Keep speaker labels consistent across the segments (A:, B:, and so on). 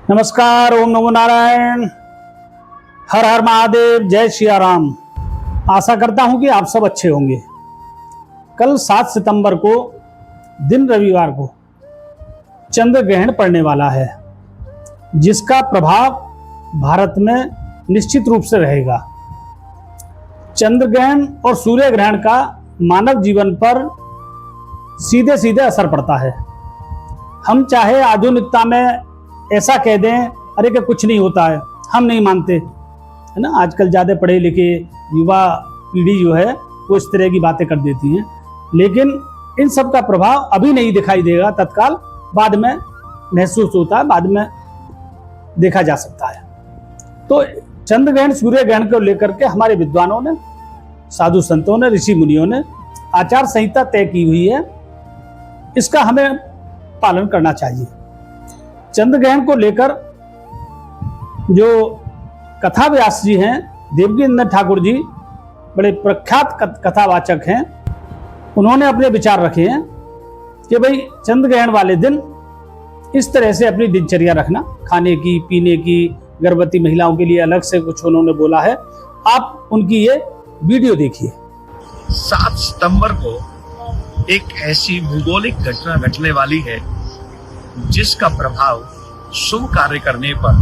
A: नमस्कार, ओम नमो नारायण, हर हर महादेव, जय सिया राम। आशा करता हूं कि आप सब अच्छे होंगे। कल 7 सितंबर को दिन रविवार को चंद्र ग्रहण पड़ने वाला है, जिसका प्रभाव भारत में निश्चित रूप से रहेगा। चंद्र ग्रहण और सूर्य ग्रहण का मानव जीवन पर सीधे सीधे असर पड़ता है। हम चाहे आधुनिकता में ऐसा कह दें अरे कि कुछ नहीं होता है, हम नहीं मानते, है ना। आजकल ज़्यादा पढ़े लिखे युवा पीढ़ी जो है वो इस तरह की बातें कर देती हैं, लेकिन इन सब का प्रभाव अभी नहीं दिखाई देगा तत्काल, बाद में महसूस होता है, बाद में देखा जा सकता है। तो चंद्र ग्रहण सूर्य ग्रहण को लेकर के हमारे विद्वानों ने, साधु संतों ने, ऋषि मुनियों ने आचार संहिता तय की हुई है। इसका हमें पालन करना चाहिए। चंद्र ग्रहण को लेकर जो कथा व्यास जी हैं, देवकीनंदन ठाकुर जी बड़े प्रख्यात कथावाचक हैं, उन्होंने अपने विचार रखे हैं कि भाई चंद्र ग्रहण वाले दिन इस तरह से अपनी दिनचर्या रखना, खाने की, पीने की, गर्भवती महिलाओं के लिए अलग से कुछ उन्होंने बोला है। आप उनकी ये वीडियो देखिए।
B: 7 सितंबर को एक ऐसी भूगोलिक घटना घटने वाली है जिसका प्रभाव शुभ कार्य करने पर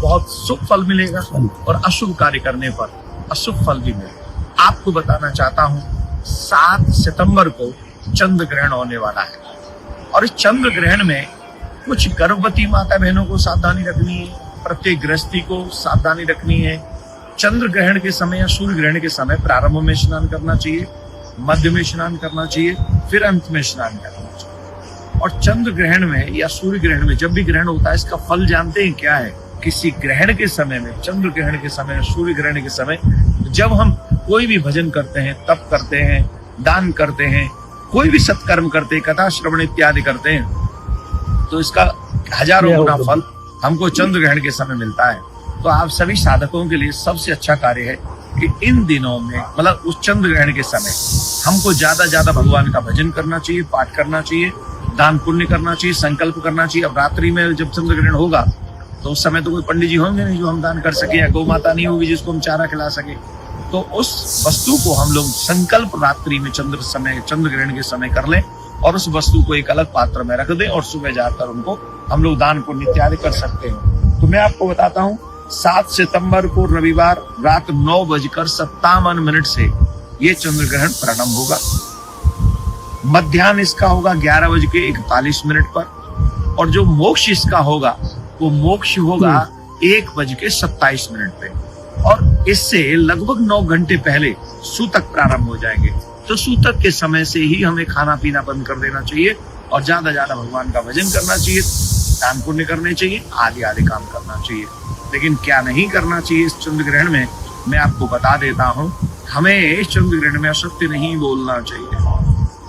B: बहुत शुभ फल मिलेगा और अशुभ कार्य करने पर अशुभ फल भी मिलेगा। आपको बताना चाहता हूं, 7 सितंबर को चंद्र ग्रहण होने वाला है और इस चंद्र ग्रहण में कुछ गर्भवती माता बहनों को सावधानी रखनी है, प्रत्येक गृहस्थी को सावधानी रखनी है। चंद्र ग्रहण के समय या सूर्य ग्रहण के समय प्रारंभ में स्नान करना चाहिए, मध्य में स्नान करना चाहिए, फिर अंत में स्नान करना चाहिए। और चंद्र ग्रहण में या सूर्य ग्रहण में जब भी ग्रहण होता है, इसका फल जानते हैं क्या है? किसी ग्रहण के समय में, चंद्र ग्रहण के समय, सूर्य ग्रहण के समय जब हम कोई भी भजन करते हैं, तप करते हैं, दान करते हैं, कोई भी सत्कर्म करते हैं, कथा श्रवण इत्यादि करते हैं, तो इसका हजारों गुना फल हमको चंद्र ग्रहण के समय मिलता है। तो आप सभी साधकों के लिए सबसे अच्छा कार्य है कि इन दिनों में, मतलब उस चंद्र ग्रहण के समय, हमको ज्यादा ज्यादा भगवान का भजन करना चाहिए, पाठ करना चाहिए, दान पुण्य करना चाहिए, संकल्प करना चाहिए। अब रात्रि में जब चंद्र ग्रहण होगा तो उस समय तो कोई पंडित जी होंगे नहीं जो हम दान कर सके, या गौ माता नहीं होगी जिसको हम चारा खिला सके। तो उस वस्तु को हम लोग संकल्प रात्रि में चंद्र ग्रहण के समय कर लें और उस वस्तु को एक अलग पात्र में रख दें और सुबह जाकर उनको हम लोग दान पुण्य इत्यादि कर सकते हैं। तो मैं आपको बताता हूँ, 7 सितंबर को रविवार रात 9:57 से ये चंद्र ग्रहण प्रारंभ होगा। मध्याह्न इसका होगा 11:41 पर, और जो मोक्ष इसका होगा वो मोक्ष होगा 1:27 पे, और इससे लगभग 9 घंटे पहले सूतक प्रारंभ हो जाएंगे। तो सूतक के समय से ही हमें खाना पीना बंद कर देना चाहिए और ज्यादा ज्यादा भगवान का भजन करना चाहिए, दान पुण्य करने चाहिए, आदि काम करना चाहिए। लेकिन क्या नहीं करना चाहिए इस चंद्र ग्रहण में, मैं आपको बता देता हूँ। हमें इस चंद्र ग्रहण में असत्य नहीं बोलना चाहिए,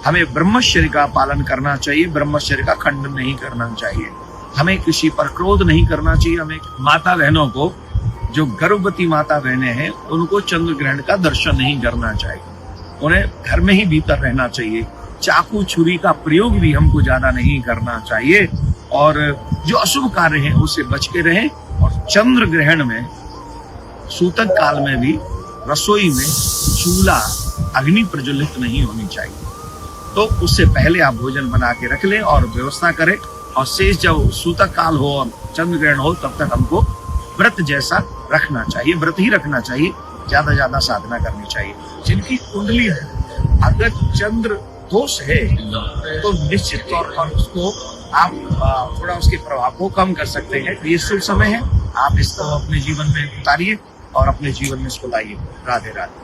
B: हमें ब्रह्मचर्य का पालन करना चाहिए, ब्रह्मचर्य का खंडन नहीं करना चाहिए, हमें किसी पर क्रोध नहीं करना चाहिए। हमें माता बहनों को, जो गर्भवती माता बहनें हैं, उनको चंद्र ग्रहण का दर्शन नहीं करना चाहिए, उन्हें घर में ही भीतर रहना चाहिए। चाकू छुरी का प्रयोग भी हमको ज्यादा नहीं करना चाहिए, और जो अशुभ कार्य है उससे बच के रहें। और चंद्र ग्रहण में सूतक काल में भी रसोई में चूल्हा, अग्नि प्रज्वलित नहीं होनी चाहिए। तो उससे पहले आप भोजन बना के रख लें और व्यवस्था करें, और शेष जब सूतक काल हो और चंद्र ग्रहण हो तब तक हमको व्रत जैसा रखना चाहिए, व्रत ही रखना चाहिए, ज्यादा साधना करनी चाहिए। जिनकी कुंडली है, अगर चंद्र दोष है तो निश्चित तौर पर उसको आप थोड़ा उसके प्रभाव को कम कर सकते हैं। ये शुभ समय है, आप इसको अपने जीवन में उतारिए और अपने जीवन में इसको लाइए। राधे राधे।